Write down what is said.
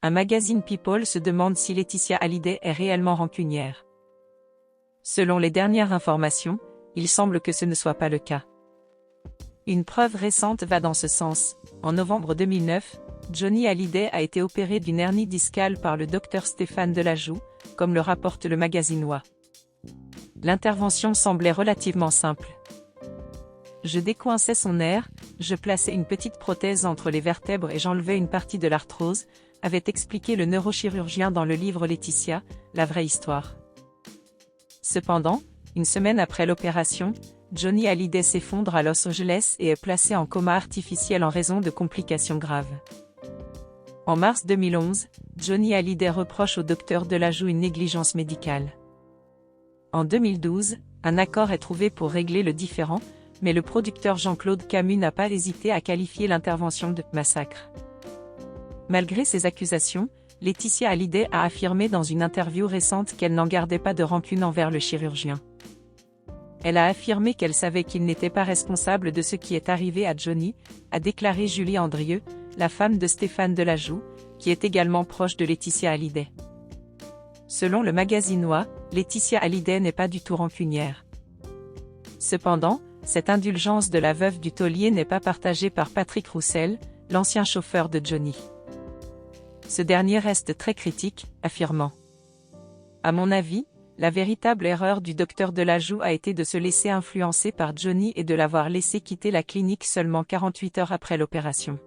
Un magazine People se demande si Laetitia Hallyday est réellement rancunière. Selon les dernières informations, il semble que ce ne soit pas le cas. Une preuve récente va dans ce sens. En novembre 2009, Johnny Hallyday a été opéré d'une hernie discale par le docteur Stéphane Delajoux, comme le rapporte le magazine OUA. L'intervention semblait relativement simple. Je décoinçais son nerf, je plaçais une petite prothèse entre les vertèbres et j'enlevais une partie de l'arthrose, avait expliqué le neurochirurgien dans le livre Laetitia, la vraie histoire. Cependant, une semaine après l'opération, Johnny Hallyday s'effondre à Los Angeles et est placé en coma artificiel en raison de complications graves. En mars 2011, Johnny Hallyday reproche au docteur Delajoux une négligence médicale. En 2012, un accord est trouvé pour régler le différend, mais le producteur Jean-Claude Camus n'a pas hésité à qualifier l'intervention de « massacre ». Malgré ces accusations, Laetitia Hallyday a affirmé dans une interview récente qu'elle n'en gardait pas de rancune envers le chirurgien. Elle a affirmé qu'elle savait qu'il n'était pas responsable de ce qui est arrivé à Johnny, a déclaré Julie Andrieux, la femme de Stéphane Delajoux, qui est également proche de Laetitia Hallyday. Selon le magazine OUA, Laetitia Hallyday n'est pas du tout rancunière. Cependant, cette indulgence de la veuve du taulier n'est pas partagée par Patrick Roussel, l'ancien chauffeur de Johnny. Ce dernier reste très critique, affirmant: « À mon avis, la véritable erreur du docteur Delajoux a été de se laisser influencer par Johnny et de l'avoir laissé quitter la clinique seulement 48 heures après l'opération.